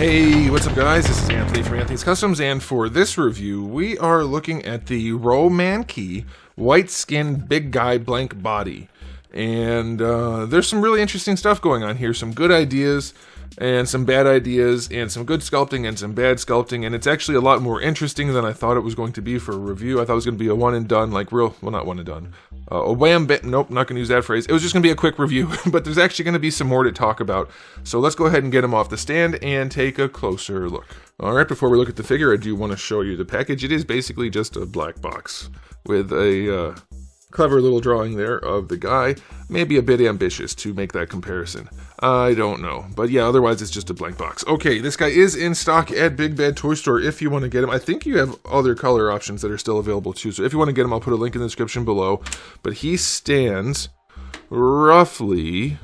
Hey, what's up guys? This is Anthony from Anthony's Customs, and for this review, we are looking at the Romankey white skin big guy blank body. And there's some really interesting stuff going on here, some good ideas and some bad ideas, and some good sculpting and some bad sculpting, and it's actually a lot more interesting than I thought it was going to be for a review. I thought it was going to be a one and done, like well, not one and done. A wham bit, nope, not going to use that phrase. It was just going to be a quick review, but there's actually going to be some more to talk about. So let's go ahead and get him off the stand and take a closer look. Alright, before we look at the figure, I do want to show you the package. It is basically just a black box with a clever little drawing there of the guy. Maybe a bit ambitious to make that comparison. I don't know. But yeah, otherwise it's just a blank box. Okay, this guy is in stock at Big Bad Toy Store if you want to get him. I think you have other color options that are still available too. So if you want to get him, I'll put a link in the description below. But he stands roughly,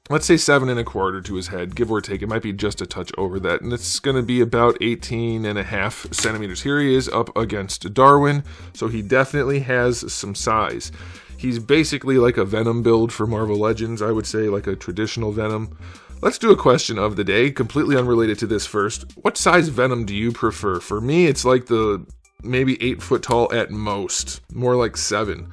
let's say 7 1/4 to his head, give or take. It might be just a touch over that. And it's going to be about 18.5 centimeters. Here he is up against Darwin. So he definitely has some size. He's basically like a Venom build for Marvel Legends, I would say, like a traditional Venom. Let's do a question of the day, completely unrelated to this first. What size Venom do you prefer? For me, it's like the maybe 8 foot tall at most, more like 7.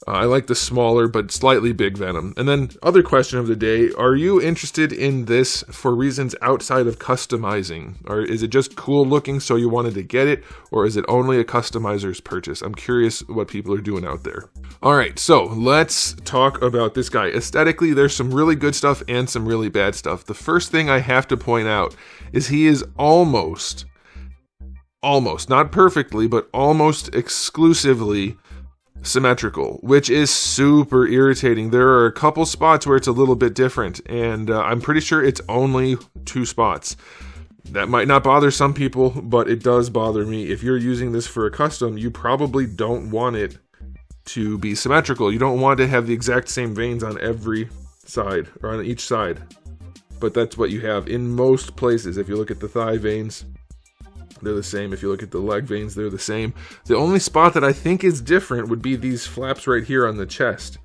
I like the smaller but slightly big Venom. And then, other question of the day, are you interested in this for reasons outside of customizing? Or is it just cool looking so you wanted to get it? Or is it only a customizer's purchase? I'm curious what people are doing out there. Alright, so let's talk about this guy. Aesthetically, there's some really good stuff and some really bad stuff. The first thing I have to point out is he is almost, not perfectly, but almost exclusively symmetrical, which is super irritating. There are a couple spots where it's a little bit different, and I'm pretty sure it's only 2 spots. That might not bother some people, but it does bother me. If you're using this for a custom, you probably don't want it to be symmetrical. You don't want to have the exact same veins on every side, or on each side. But that's what you have in most places. If you look at the thigh veins, they're the same. If you look at the leg veins, they're the same. The only spot that I think is different would be these flaps right here on the chest.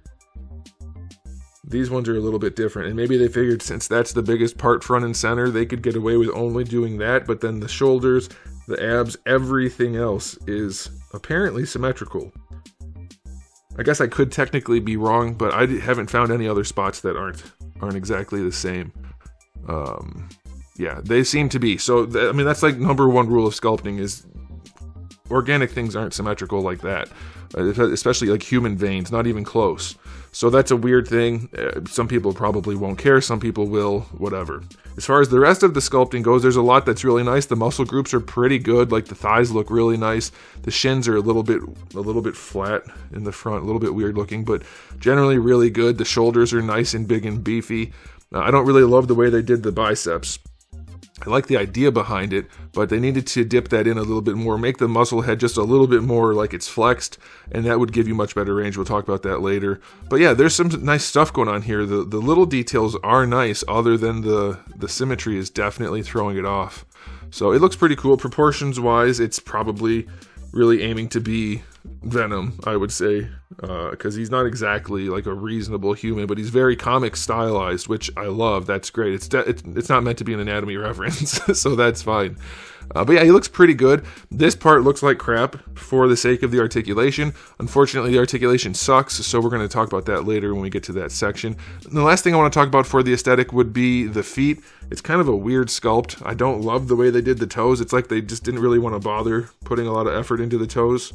These ones are a little bit different, and maybe they figured since that's the biggest part front and center, they could get away with only doing that, but then the shoulders, the abs, everything else is apparently symmetrical. I guess I could technically be wrong, but I haven't found any other spots that aren't exactly the same. Yeah, they seem to be. So, I mean, that's like number one rule of sculpting is organic things aren't symmetrical like that. Especially like human veins, not even close. So that's a weird thing. Some people probably won't care, some people will, whatever. As far as the rest of the sculpting goes, there's a lot that's really nice. The muscle groups are pretty good, like the thighs look really nice. The shins are a little bit flat in the front, a little bit weird looking, but generally really good. The shoulders are nice and big and beefy. I don't really love the way they did the biceps. I like the idea behind it, but they needed to dip that in a little bit more, make the muscle head just a little bit more like it's flexed, and that would give you much better range. We'll talk about that later. But yeah, there's some nice stuff going on here. The little details are nice, other than the symmetry is definitely throwing it off. So it looks pretty cool. Proportions-wise, it's probably really aiming to be Venom, I would say, because he's not exactly like a reasonable human, but he's very comic stylized, which I love. That's great. It's not meant to be an anatomy reference, so that's fine. But yeah, he looks pretty good. This part looks like crap for the sake of the articulation. Unfortunately, the articulation sucks, so we're going to talk about that later when we get to that section. And the last thing I want to talk about for the aesthetic would be the feet. It's kind of a weird sculpt. I don't love the way they did the toes. It's like they just didn't really want to bother putting a lot of effort into the toes.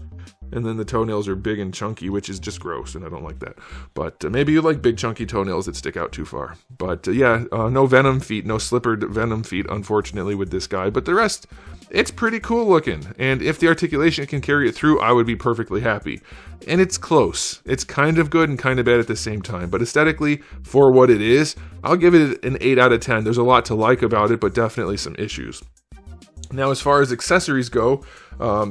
And then the toenails are big and chunky, which is just gross, and I don't like that. But maybe you like big chunky toenails that stick out too far. But yeah, no Venom feet, no slippered Venom feet, unfortunately, with this guy. But the rest, it's pretty cool looking. And if the articulation can carry it through, I would be perfectly happy. And it's close. It's kind of good and kind of bad at the same time. But aesthetically, for what it is, I'll give it an 8 out of 10. There's a lot to like about it, but definitely some issues. Now, as far as accessories go,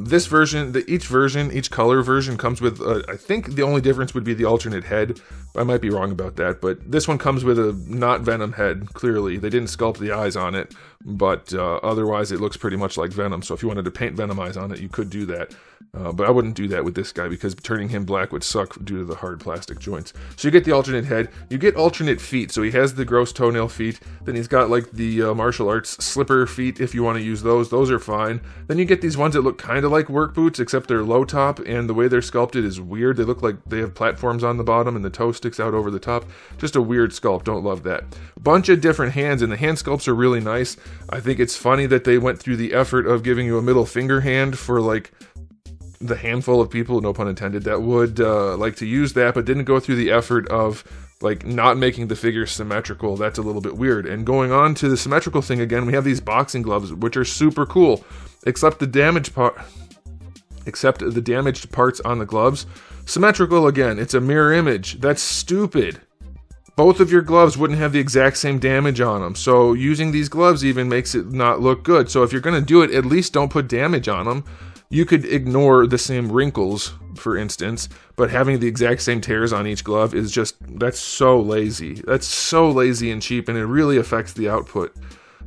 this version, each color version comes with, I think the only difference would be the alternate head. I might be wrong about that, but this one comes with a not Venom head, clearly. They didn't sculpt the eyes on it, but otherwise it looks pretty much like Venom. So if you wanted to paint Venom eyes on it, you could do that. But I wouldn't do that with this guy because turning him black would suck due to the hard plastic joints. So you get the alternate head, you get alternate feet. So he has the gross toenail feet, then he's got like the martial arts slipper feet if you want to use those. Those are fine. Then you get these ones that look kind of like work boots, except they're low top, and the way they're sculpted is weird. They look like they have platforms on the bottom and the toe sticks out over the top. Just a weird sculpt, don't love that. Bunch of different hands, and the hand sculpts are really nice. I think it's funny that they went through the effort of giving you a middle finger hand for like the handful of people, no pun intended, that would like to use that, but didn't go through the effort of like not making the figure symmetrical. That's a little bit weird. And going on to the symmetrical thing again, we have these boxing gloves, which are super cool, except the damaged parts on the gloves. Symmetrical again, it's a mirror image. That's stupid. Both of your gloves wouldn't have the exact same damage on them, so using these gloves even makes it not look good. So if you're going to do it, at least don't put damage on them. You could ignore the same wrinkles, for instance, but having the exact same tears on each glove is just, that's so lazy. That's so lazy and cheap, and it really affects the output,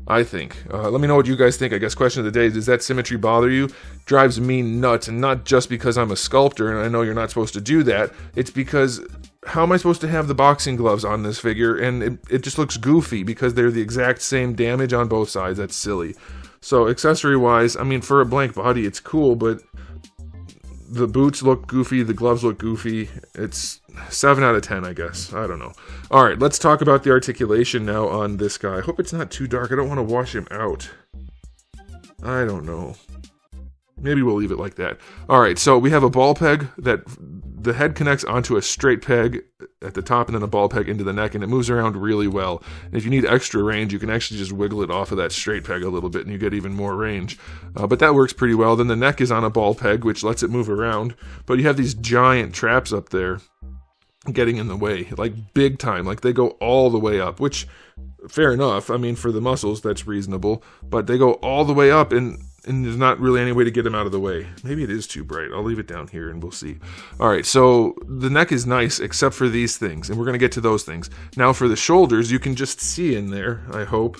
I think. Let me know what you guys think. I guess question of the day, does that symmetry bother you? Drives me nuts, and not just because I'm a sculptor and I know you're not supposed to do that. It's because how am I supposed to have the boxing gloves on this figure? And it just looks goofy because they're the exact same damage on both sides. That's silly. So accessory-wise, I mean, for a blank body, it's cool, but the boots look goofy, the gloves look goofy. It's 7 out of 10, I guess. I don't know. All right, let's talk about the articulation now on this guy. I hope it's not too dark. I don't want to wash him out. I don't know. Maybe we'll leave it like that. All right, so we have a ball peg that the head connects onto a straight peg at the top and then a ball peg into the neck, and it moves around really well. And if you need extra range, you can actually just wiggle it off of that straight peg a little bit and you get even more range. But that works pretty well. Then the neck is on a ball peg, which lets it move around. But you have these giant traps up there getting in the way, like big time. Like they go all the way up, which, fair enough. I mean, for the muscles, that's reasonable. But they go all the way up, and there's not really any way to get them out of the way. Maybe it is too bright. I'll leave it down here and we'll see. All right, so the neck is nice except for these things, and we're going to get to those things. Now for the shoulders, you can just see in there, I hope.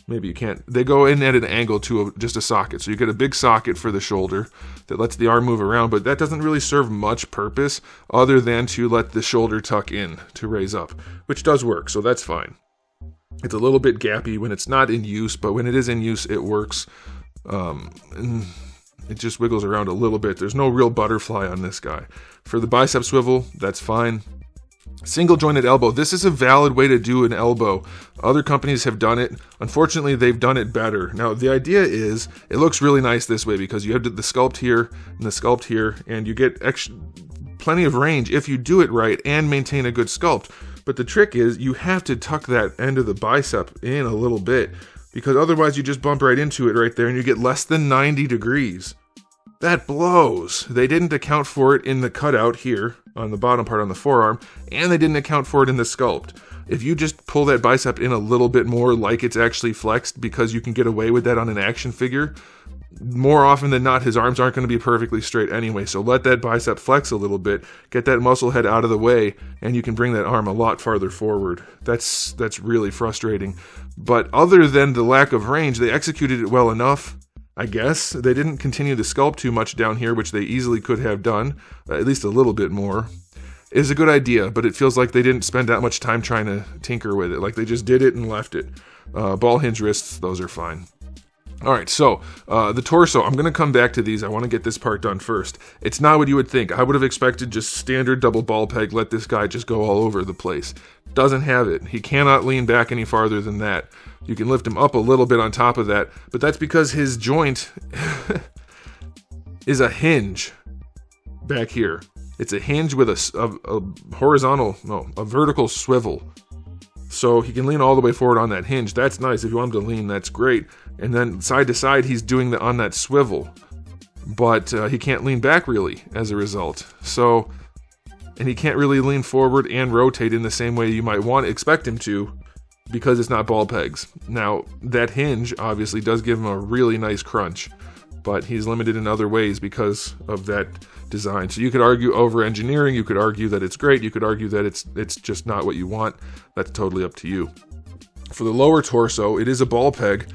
Maybe you can't. They go in at an angle to just a socket. So you get a big socket for the shoulder that lets the arm move around, but that doesn't really serve much purpose other than to let the shoulder tuck in to raise up, which does work, so that's fine. It's a little bit gappy when it's not in use, but when it is in use, it works. And it just wiggles around a little bit. There's no real butterfly on this guy. For the bicep swivel, that's fine. Single jointed elbow. This is a valid way to do an elbow. Other companies have done it. Unfortunately, they've done it better. Now, the idea is it looks really nice this way because you have the sculpt here and the sculpt here, and you get plenty of range if you do it right and maintain a good sculpt. But the trick is you have to tuck that end of the bicep in a little bit, because otherwise you just bump right into it right there and you get less than 90 degrees. That blows. They didn't account for it in the cutout here on the bottom part on the forearm, and they didn't account for it in the sculpt. If you just pull that bicep in a little bit more like it's actually flexed, because you can get away with that on an action figure, more often than not, his arms aren't going to be perfectly straight anyway. So let that bicep flex a little bit, get that muscle head out of the way, and you can bring that arm a lot farther forward. That's really frustrating. But other than the lack of range, they executed it well enough, I guess. They didn't continue the sculpt too much down here, which they easily could have done, at least a little bit more. It is a good idea, but it feels like they didn't spend that much time trying to tinker with it. Like they just did it and left it. Ball hinge wrists, those are fine. All right, so the torso, I'm going to come back to these. I want to get this part done first. It's not what you would think. I would have expected just standard double ball peg, let this guy just go all over the place. Doesn't have it. He cannot lean back any farther than that. You can lift him up a little bit on top of that, but that's because his joint is a hinge back here. It's a hinge with a vertical swivel. So he can lean all the way forward on that hinge. That's nice. If you want him to lean, that's great. And then side to side, he's doing on that swivel. But he can't lean back really as a result. So, and he can't really lean forward and rotate in the same way you might expect him to, because it's not ball pegs. Now, that hinge obviously does give him a really nice crunch, but he's limited in other ways because of that design. So you could argue over engineering, you could argue that it's great, you could argue that it's just not what you want. That's totally up to you. For the lower torso, it is a ball peg,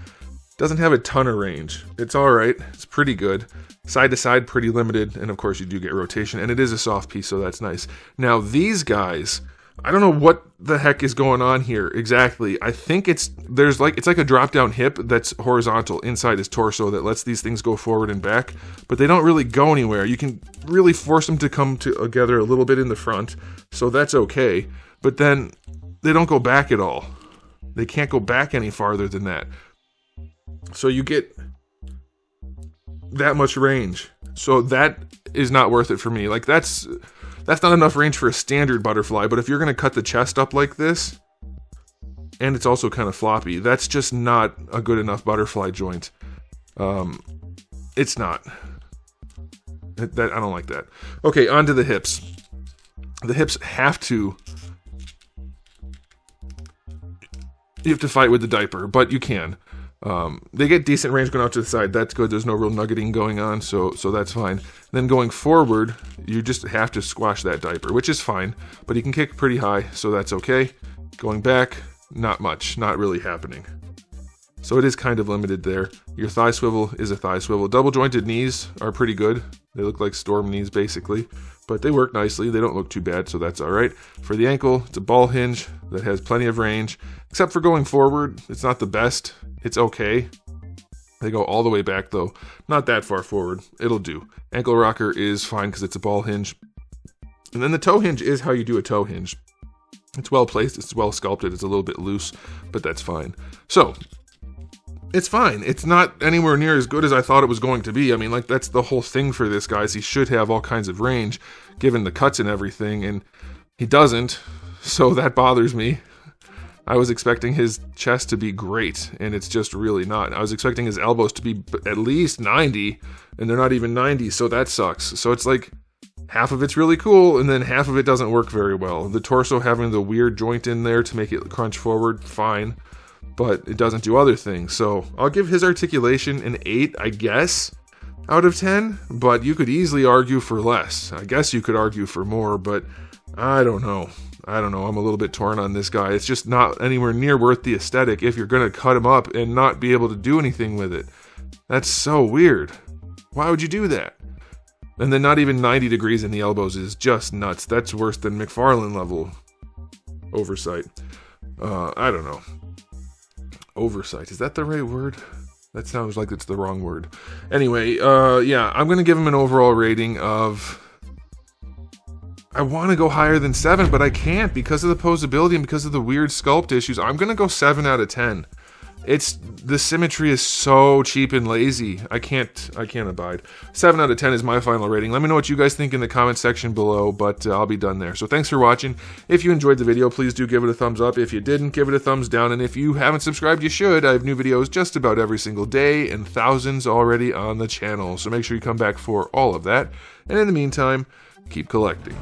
Doesn't have a ton of range. It's alright. It's pretty good. Side to side, pretty limited. And of course you do get rotation. And it is a soft piece, so that's nice. Now these guys, I don't know what the heck is going on here exactly. I think it's like a drop down hip that's horizontal inside his torso that lets these things go forward and back. But they don't really go anywhere. You can really force them to come together a little bit in the front. So that's okay. But then they don't go back at all. They can't go back any farther than that. So you get that much range. So that is not worth it for me. Like that's not enough range for a standard butterfly, but if you're going to cut the chest up like this, and it's also kind of floppy, that's just not a good enough butterfly joint. It's not. I don't like that. Okay, on to the hips. The hips you have to fight with the diaper, but you can. They get decent range going out to the side. That's good. There's no real nuggeting going on, so that's fine. Then going forward, you just have to squash that diaper, which is fine. But he can kick pretty high, so that's okay. Going back, not much. Not really happening. So it is kind of limited there. Your thigh swivel is a thigh swivel. Double jointed knees are pretty good. They look like storm knees, basically. But they work nicely. They don't look too bad, so that's alright. For the ankle, it's a ball hinge that has plenty of range. Except for going forward, it's not the best. It's okay. They go all the way back, though. Not that far forward. It'll do. Ankle rocker is fine because it's a ball hinge. And then the toe hinge is how you do a toe hinge. It's well placed. It's well sculpted. It's a little bit loose, but that's fine. So, it's fine. It's not anywhere near as good as I thought it was going to be. I mean, like, that's the whole thing for this guy. He should have all kinds of range, given the cuts and everything, and he doesn't. So that bothers me. I was expecting his chest to be great, and it's just really not. I was expecting his elbows to be at least 90, and they're not even 90, so that sucks. So it's like half of it's really cool, and then half of it doesn't work very well. The torso having the weird joint in there to make it crunch forward, fine, but it doesn't do other things. So I'll give his articulation an 8, I guess, out of 10, but you could easily argue for less. I guess you could argue for more, but I don't know. I'm a little bit torn on this guy. It's just not anywhere near worth the aesthetic if you're going to cut him up and not be able to do anything with it. That's so weird. Why would you do that? And then not even 90 degrees in the elbows is just nuts. That's worse than McFarlane level oversight. I don't know. Oversight. Is that the right word? That sounds like it's the wrong word. Anyway, yeah, I'm going to give him an overall rating of... I want to go higher than 7, but I can't because of the posability and because of the weird sculpt issues. I'm going to go 7 out of 10. The symmetry is so cheap and lazy. I can't abide. 7 out of 10 is my final rating. Let me know what you guys think in the comments section below, but I'll be done there. So thanks for watching. If you enjoyed the video, please do give it a thumbs up. If you didn't, give it a thumbs down. And if you haven't subscribed, you should. I have new videos just about every single day and thousands already on the channel. So make sure you come back for all of that. And in the meantime, keep collecting.